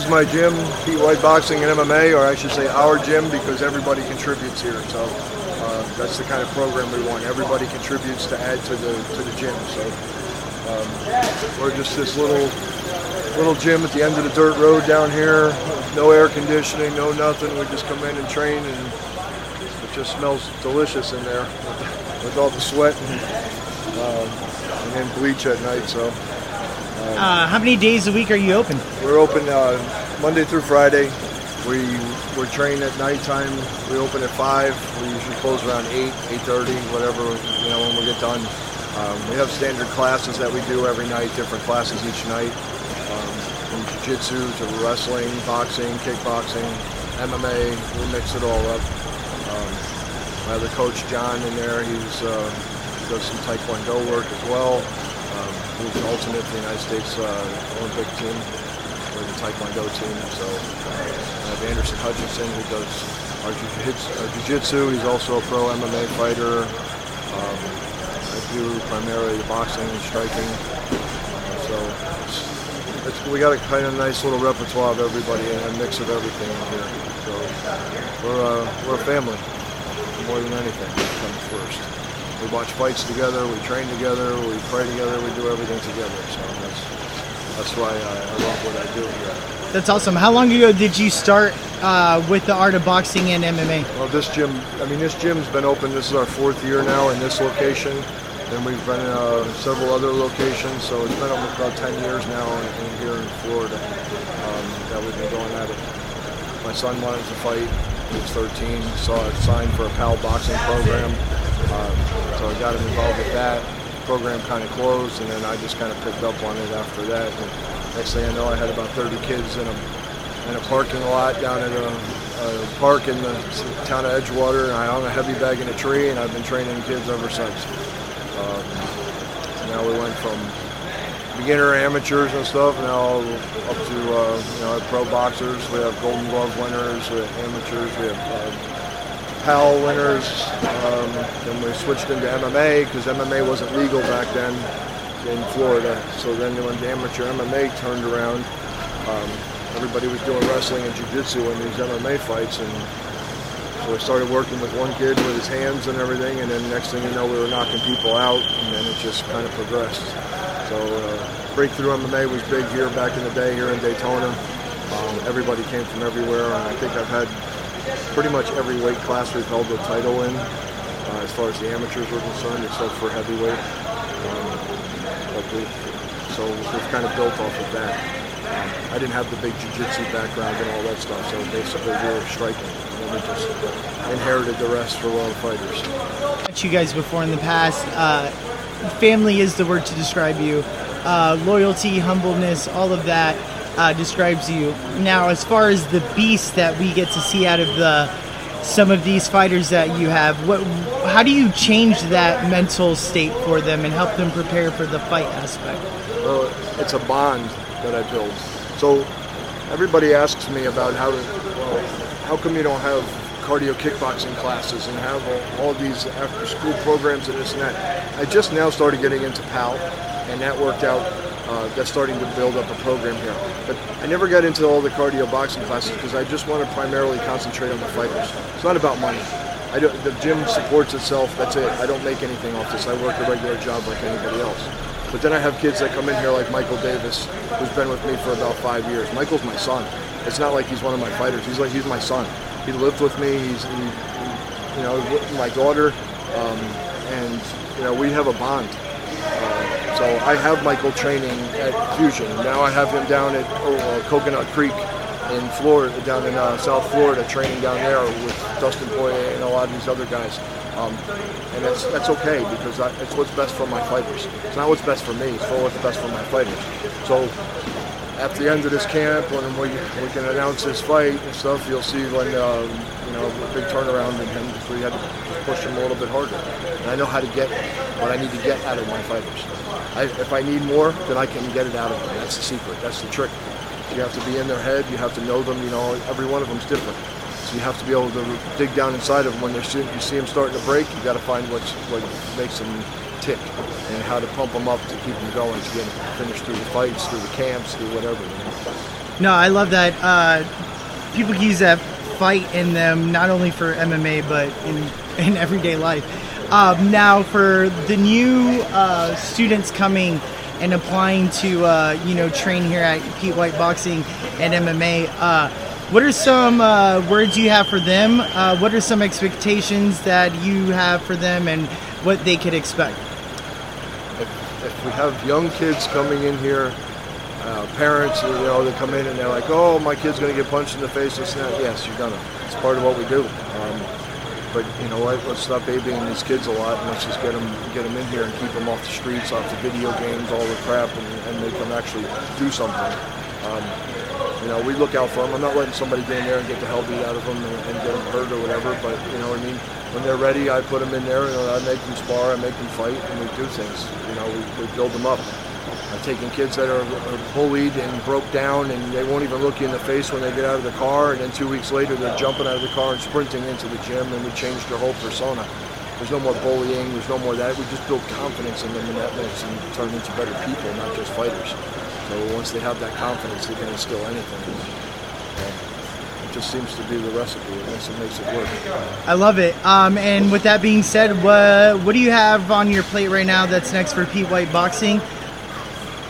my gym, Pete White Boxing and MMA, or I should say our gym, because everybody contributes here. So that's the kind of program we want. Everybody contributes to add to the gym. So we're just this little gym at the end of the dirt road down here. No air conditioning, no nothing. We just come in and train, and it just smells delicious in there with all the sweat and then bleach at night. So. How many days a week are you open? We're open Monday through Friday. We're trained at nighttime. We open at 5. We usually close around 8, 8:30, whatever, when we get done. We have standard classes that we do every night, different classes each night. From jiu-jitsu to wrestling, boxing, kickboxing, MMA. We mix it all up. I have the coach John in there. He does some Taekwondo work as well. He's an alternate for the United States Olympic team, or the Taekwondo team. So I have Anderson Hutchinson, who does our jiu-jitsu. He's also a pro MMA fighter. I do primarily the boxing and striking. We got a kind of nice little repertoire of everybody and a mix of everything in here. So we're a family more than anything. That comes first. We watch fights together, we train together, we pray together, we do everything together. So that's why I love what I do here. That's awesome. How long ago did you start with the art of boxing and MMA? Well, this gym's been open. This is our 4th year now in this location. And we've been in several other locations. So it's been about 10 years now here in Florida that we've been going at it. My son wanted to fight. He was 13, saw a sign for a PAL boxing program. So I got him involved with that. The program kind of closed, and then I just kind of picked up on it after that. And next thing I know, I had about 30 kids in a parking lot down at a park in the town of Edgewater, and I hung a heavy bag in a tree, and I've been training kids ever since. Now we went from beginner amateurs and stuff, now up to pro boxers. We have Golden Glove winners, we have amateurs, we have PAL winners. Then we switched into MMA because MMA wasn't legal back then in Florida. So then when the amateur MMA turned around, everybody was doing wrestling and jiu-jitsu in these MMA fights, and so I started working with one kid with his hands and everything, and then next thing you know, we were knocking people out, and then it just kind of progressed. So Breakthrough MMA was big here back in the day here in Daytona. Everybody came from everywhere, and I think I've had pretty much every weight class we've held the title in, as far as the amateurs were concerned, except for heavyweight. So we've kind of built off of that. I didn't have the big jiu-jitsu background and all that stuff, so basically we were striking. And we just inherited the rest for all the fighters. Met you guys before in the past. Family is the word to describe you. Loyalty, humbleness, all of that describes you. Now, as far as the beast that we get to see out of some of these fighters that you have, how do you change that mental state for them and help them prepare for the fight aspect? Well, it's a bond that I build. So everybody asks me about how come you don't have cardio kickboxing classes and have all these after school programs and this and that. I just now started getting into PAL, and that worked out. That's starting to build up a program here. But I never got into all the cardio boxing classes because I just want to primarily concentrate on the fighters. It's not about money. The gym supports itself, that's it. I don't make anything off this. I work a regular job like anybody else. But then I have kids that come in here like Michael Davis, who's been with me for about 5 years. Michael's my son. It's not like he's one of my fighters. He's my son. He lived with me. He's my daughter, and we have a bond. So I have Michael training at Fusion. Now I have him down at Coconut Creek in Florida, down in South Florida, training down there with Dustin Poirier and a lot of these other guys. And that's okay because it's what's best for my fighters. It's not what's best for me. It's for what's best for my fighters. So at the end of this camp, when we can announce his fight and stuff, you'll see when a big turnaround in him because we had to push him a little bit harder. And I know how to get what I need to get out of my fighters. If I need more, then I can get it out of them. That's the secret. That's the trick. You have to be in their head. You have to know them. Every one of them's different. So you have to be able to dig down inside of them when you see them starting to break. You got to find what makes them tick and how to pump them up to keep them going, to get them finished through the fights, through the camps, through whatever. No, I love that. People can use that fight in them, not only for MMA, but in everyday life. Now, for the new students coming and applying to, train here at Pete White Boxing and MMA, what are some words you have for them? What are some expectations that you have for them and what they could expect? If we have young kids coming in here, parents, they come in and they're like, oh, my kid's going to get punched in the face, this and that. Yes, you're going to. It's part of what we do. But you know what? Let's stop babying these kids a lot, and let's just get them in here and keep them off the streets, off the video games, all the crap, and make them actually do something. We look out for them. I'm not letting somebody get in there and get the hell beat out of them and get them hurt or whatever. But you know what I mean. When they're ready, I put them in there. I make them spar, I make them fight, and we do things. We build them up. I've taken kids that are bullied and broke down, and they won't even look you in the face when they get out of the car, and then 2 weeks later they're jumping out of the car and sprinting into the gym, and we changed their whole persona. There's no more bullying, there's no more that. We just build confidence in them, and that makes them turn into better people, not just fighters. So once they have that confidence, they can instill anything. It just seems to be the recipe, and that's what makes it work. I love it. And with that being said, what do you have on your plate right now that's next for Pete White Boxing?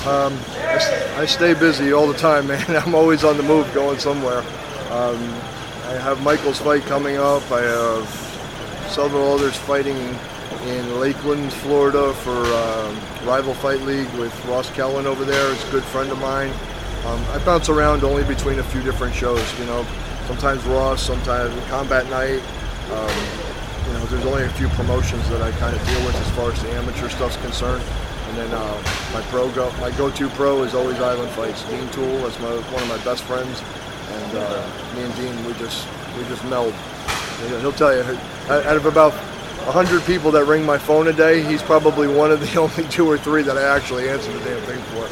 I stay busy all the time, man. I'm always on the move, going somewhere. I have Michael's fight coming up. I have several others fighting in Lakeland, Florida for Rival Fight League with Ross Kellen over there. It's a good friend of mine. I bounce around only between a few different shows, sometimes Ross, sometimes Combat Night. There's only a few promotions that I kind of deal with as far as the amateur stuff's concerned. And then my go-to pro is always Island Fights. Dean Toole is one of my best friends, and me and Dean, we just meld. He'll tell you, out of about 100 people that ring my phone a day, he's probably one of the only 2 or 3 that I actually answer the damn thing for.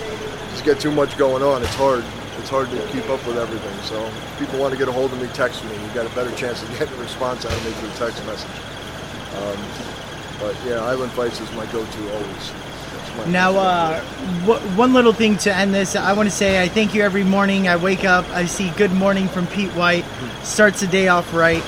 Just get too much going on. It's hard to keep up with everything. So if people want to get a hold of me, text me. You've got a better chance of getting a response out of me through text message. But yeah, Island Fights is my go-to always. Now, one little thing to end this, I want to say I thank you every morning. I wake up, I see good morning from Pete White, starts the day off right.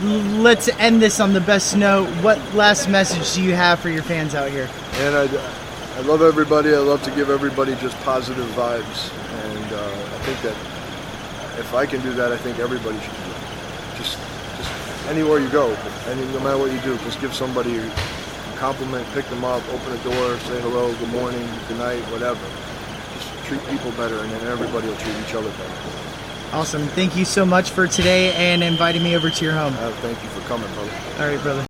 Let's end this on the best note. What last message do you have for your fans out here? And I love everybody. I love to give everybody just positive vibes. And I think that if I can do that, I think everybody should do it. Just anywhere you go, no matter what you do, just give somebody a compliment, pick them up, open a door, say hello, good morning, good night, whatever. Just treat people better, and then everybody will treat each other better. Awesome. Thank you so much for today and inviting me over to your home. Thank you for coming, brother. All right, brother.